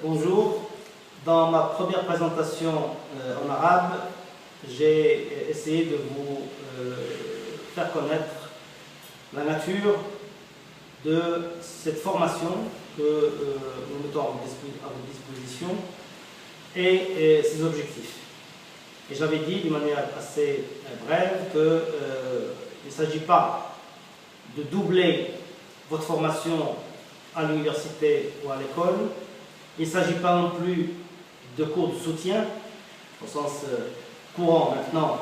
Bonjour. Dans ma première présentation en arabe, j'ai essayé de vous faire connaître la nature de cette formation que nous mettons à votre disposition et ses objectifs. Et j'avais dit d'une manière assez brève qu'il ne s'agit pas de doubler votre formation à l'université ou à l'école. Il ne s'agit pas non plus de cours de soutien, au sens courant maintenant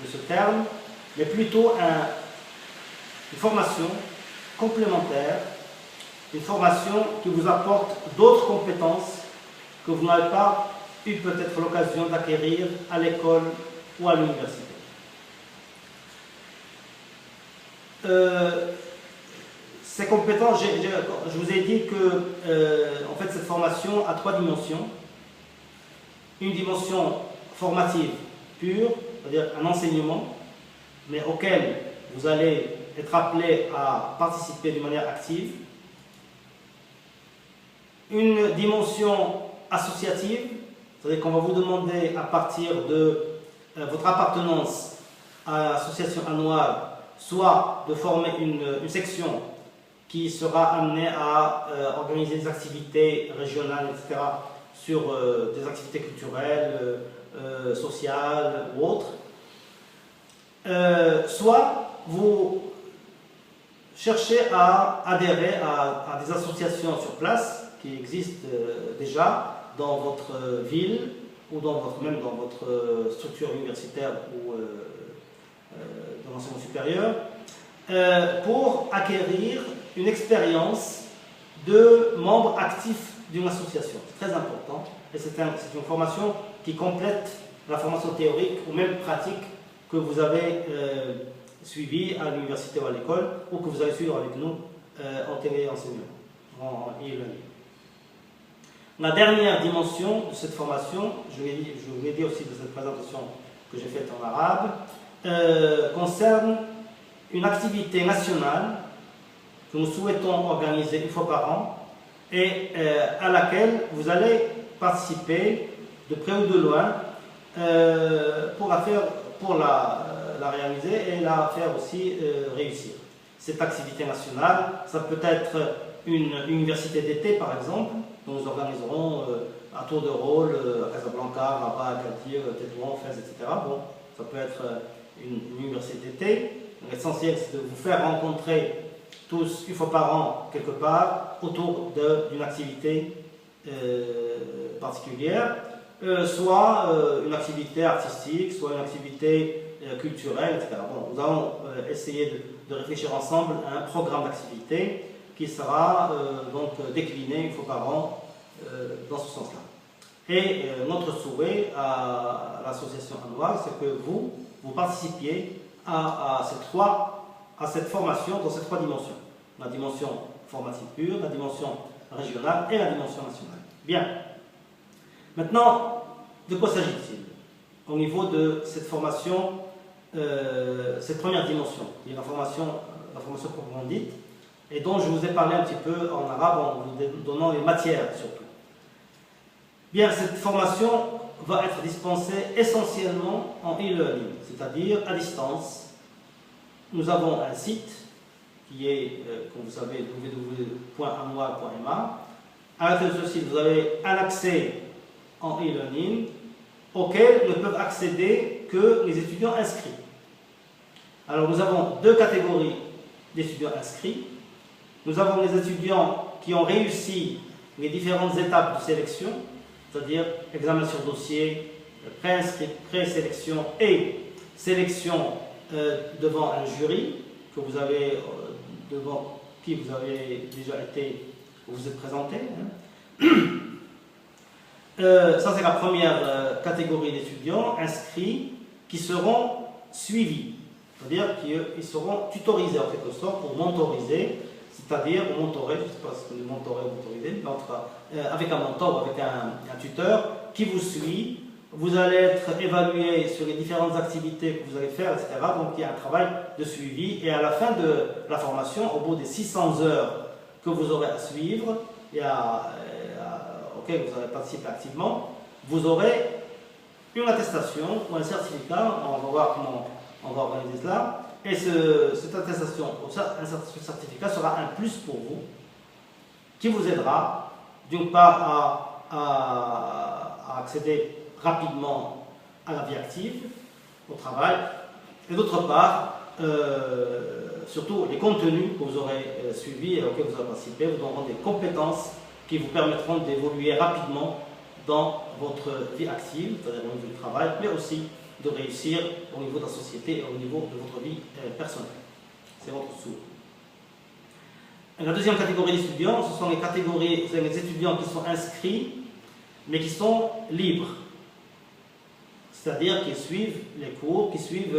de ce terme, mais plutôt une formation complémentaire, une formation qui vous apporte d'autres compétences que vous n'avez pas eu peut-être l'occasion d'acquérir à l'école ou à l'université. Ces compétences, je vous ai dit que en fait, cette formation a trois dimensions. Une dimension formative pure, c'est-à-dire un enseignement, mais auquel vous allez être appelé à participer d'une manière active. Une dimension associative, c'est-à-dire qu'on va vous demander à partir de votre appartenance à l'association annuale, soit de former une section qui sera amenée à organiser des activités régionales, etc., sur des activités culturelles, sociales ou autres. Soit vous cherchez à adhérer à des associations sur place qui existent déjà dans votre ville ou même dans votre structure universitaire ou dans l'enseignement supérieur, pour acquérir une expérience de membre actif d'une association. C'est très important et c'est une formation qui complète la formation théorique ou même pratique que vous avez suivie à l'université ou à l'école ou que vous allez suivre avec nous en téléenseignement, en e-learning. La dernière dimension de cette formation, je vous l'ai dit aussi de cette présentation que j'ai faite en arabe, concerne une activité nationale que nous souhaitons organiser une fois par an et à laquelle vous allez participer de près ou de loin pour la réaliser et la faire aussi réussir. Cette activité nationale, ça peut être une université d'été par exemple, dont nous organiserons à tour de rôle à Casablanca, Rabat, Agadir, Tétouan, Fès, etc. Bon, ça peut être une université d'été. L'essentiel, c'est de vous faire rencontrer tous une fois par an quelque part autour d'une activité particulière, soit une activité artistique, soit une activité culturelle, etc. Bon, nous allons essayer de réfléchir ensemble à un programme d'activité qui sera donc décliné une fois par an dans ce sens-là. Et notre souhait à l'association annuelle, c'est que vous participiez à cette formation dans ces trois dimensions. La dimension formative pure, la dimension régionale et la dimension nationale. Bien. Maintenant, de quoi s'agit-il au niveau de cette formation, cette première dimension, qui est la formation proprement dite, et dont je vous ai parlé un petit peu en arabe en vous donnant les matières surtout. Bien, cette formation va être dispensée essentiellement en e-learning, c'est-à-dire à distance. Nous avons un site qui est, comme vous savez, www.annual.ma. À l'intérieur de ce site, vous avez un accès en e-learning auquel ne peuvent accéder que les étudiants inscrits. Alors, nous avons deux catégories d'étudiants inscrits. Nous avons les étudiants qui ont réussi les différentes étapes de sélection, c'est-à-dire examen sur dossier, présélection et sélection devant un jury devant qui vous avez déjà vous êtes présenté. Ça, c'est la première catégorie d'étudiants inscrits qui seront suivis, c'est-à-dire qu'ils seront tutorisés en quelque sorte, pour mentoriser, c'est-à-dire mentorer, je ne sais pas ce que c'est mentorer ou mentoriser, mais avec un mentor ou avec un tuteur qui vous suit. Vous allez être évalué sur les différentes activités que vous allez faire, etc. Donc il y a un travail de suivi et à la fin de la formation, au bout des 600 heures que vous aurez à suivre, et auquel vous avez participé activement, vous aurez une attestation ou un certificat, on va voir comment on va organiser cela, et cette attestation ou un certificat sera un plus pour vous, qui vous aidera d'une part à accéder rapidement à la vie active, au travail, et d'autre part, surtout les contenus que vous aurez suivis et auxquels vous aurez participé vous donneront des compétences qui vous permettront d'évoluer rapidement dans votre vie active, c'est-à-dire au niveau du travail, mais aussi de réussir au niveau de la société et au niveau de votre vie personnelle. C'est votre souhait. La deuxième catégorie d'étudiants, ce sont les étudiants qui sont inscrits, mais qui sont libres. C'est-à-dire qui suivent les cours, qui suivent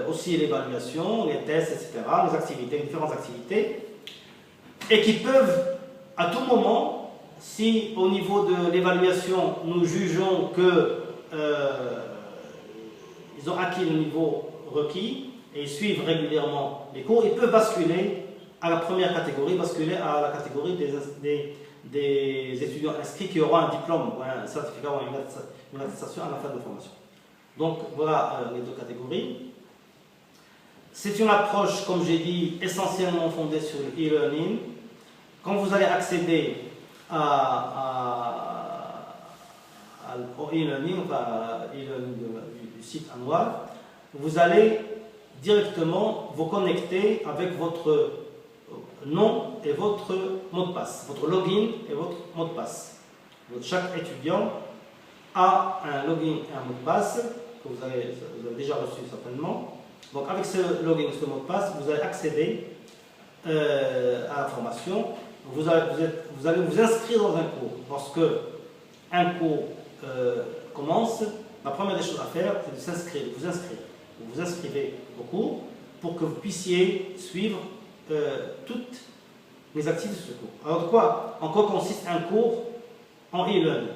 aussi l'évaluation, les tests, etc., les activités, les différentes activités, et qui peuvent, à tout moment, si au niveau de l'évaluation, nous jugeons que ils ont acquis le niveau requis et ils suivent régulièrement les cours, ils peuvent basculer à la première catégorie, basculer à la catégorie des étudiants inscrits qui auront un diplôme, ou un certificat ou une attestation à la fin de la formation. Donc voilà les deux catégories. C'est une approche, comme j'ai dit, essentiellement fondée sur le e-learning. Quand vous allez accéder au e-learning, enfin e-learning du site annual, vous allez directement vous connecter avec votre nom et votre mot de passe, votre login et votre mot de passe. Donc, chaque étudiant a un login et un mot de passe que vous avez déjà reçu certainement. Donc avec ce login et ce mot de passe, vous allez accéder à la formation. Vous allez vous inscrire dans un cours. Lorsque un cours commence, la première des choses à faire, c'est de s'inscrire, vous inscrire. Vous vous inscrivez au cours pour que vous puissiez suivre toutes les activités de ce cours. Alors en quoi consiste un cours en e-learning?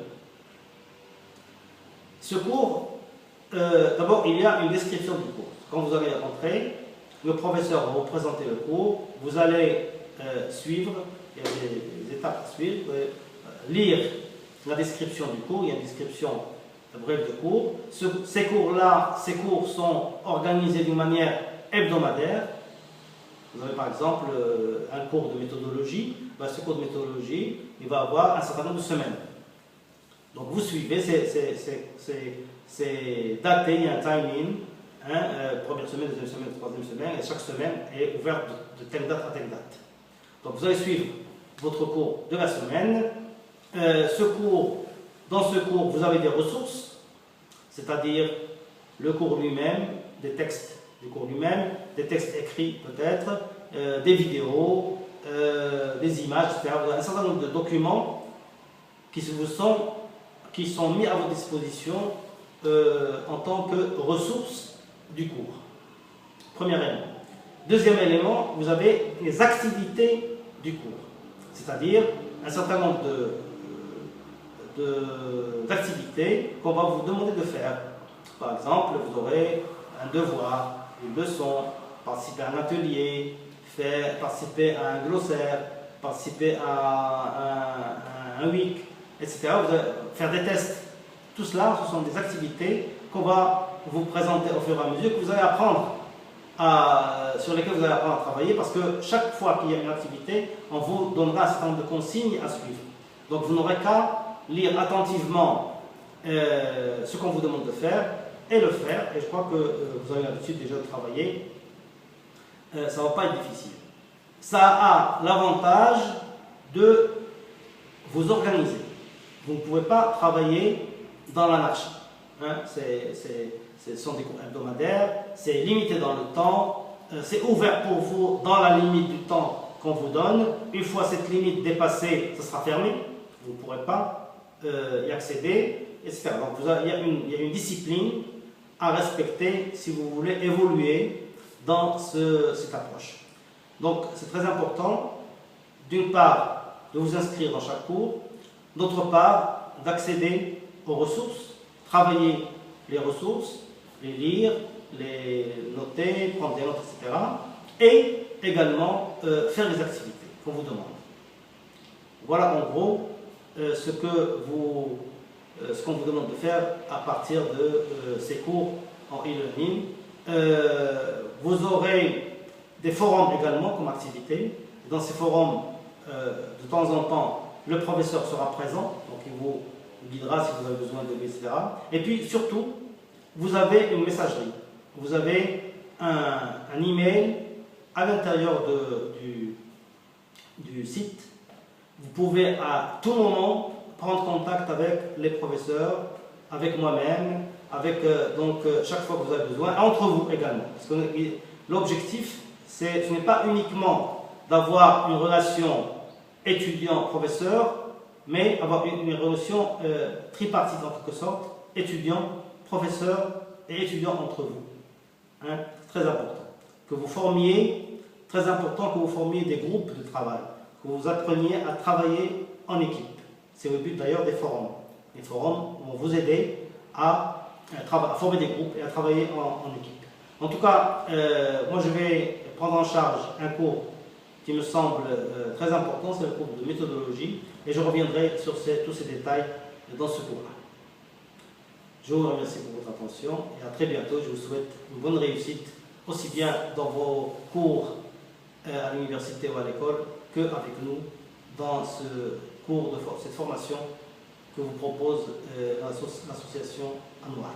Ce cours, d'abord il y a une description du cours. Quand vous allez rentrer, le professeur va vous présenter le cours, vous allez suivre, il y a des étapes à suivre, vous allez lire la description du cours, il y a une description brève de cours. Ces cours sont organisés d'une manière hebdomadaire. Vous avez par exemple un cours de méthodologie. Ce cours de méthodologie, il va avoir un certain nombre de semaines. Donc vous suivez, c'est daté, il y a un timing, première semaine, deuxième semaine, troisième semaine, et chaque semaine est ouverte de telle date à telle date. Donc vous allez suivre votre cours de la semaine. Dans ce cours, vous avez des ressources, c'est-à-dire le cours lui-même, des textes du cours lui-même, des textes écrits peut-être, des vidéos, des images, etc. Vous avez un certain nombre de documents qui sont mis à votre disposition en tant que ressources du cours. Premier élément. Deuxième élément, vous avez les activités du cours, c'est-à-dire un certain nombre d'activités qu'on va vous demander de faire. Par exemple, vous aurez un devoir, une leçon, participer à un atelier, participer à un glossaire, participer à un week, etc. Vous allez faire des tests. Tout cela, ce sont des activités qu'on va vous présenter au fur et à mesure, que vous allez apprendre sur lesquelles vous allez apprendre à travailler, parce que chaque fois qu'il y a une activité, on vous donnera un certain nombre de consignes à suivre. Donc vous n'aurez qu'à lire attentivement ce qu'on vous demande de faire et le faire, et je crois que vous avez l'habitude déjà de travailler, ça ne va pas être difficile. Ça a l'avantage de vous organiser. Vous ne pouvez pas travailler dans l'anarchie. Ce sont des cours hebdomadaires, c'est limité dans le temps, c'est ouvert pour vous dans la limite du temps qu'on vous donne. Une fois cette limite dépassée, ça sera fermé, vous ne pourrez pas y accéder, etc. Donc il y a une discipline à respecter si vous voulez évoluer dans cette approche. Donc c'est très important, d'une part, de vous inscrire dans chaque cours, d'autre part, d'accéder aux ressources, travailler les ressources, les lire, les noter, prendre des notes, etc. Et également faire les activités qu'on vous demande. Voilà en gros ce qu'on vous demande de faire à partir de ces cours en e-learning. Vous aurez des forums également comme activité. Dans ces forums, de temps en temps, le professeur sera présent, donc il vous guidera si vous avez besoin de lui, etc. Et puis surtout, vous avez une messagerie. Vous avez un email à l'intérieur du site. Vous pouvez à tout moment prendre contact avec les professeurs, avec moi-même, avec chaque fois que vous avez besoin, entre vous également. Parce que l'objectif, ce n'est pas uniquement d'avoir une relation étudiant-professeur, mais avoir une relation tripartite en quelque sorte, étudiant, professeur et étudiant entre vous. Hein, très important. Que vous formiez, très important que vous formiez des groupes de travail, que vous appreniez à travailler en équipe. C'est le but d'ailleurs des forums. Les forums vont vous aider à former des groupes et à travailler en équipe. En tout cas, moi je vais prendre en charge un cours qui me semble très important, c'est le cours de méthodologie, et je reviendrai sur tous ces détails dans ce cours-là. Je vous remercie pour votre attention et à très bientôt. Je vous souhaite une bonne réussite, aussi bien dans vos cours à l'université ou à l'école qu'avec nous dans ce cours cette formation que vous propose l'association Anouar.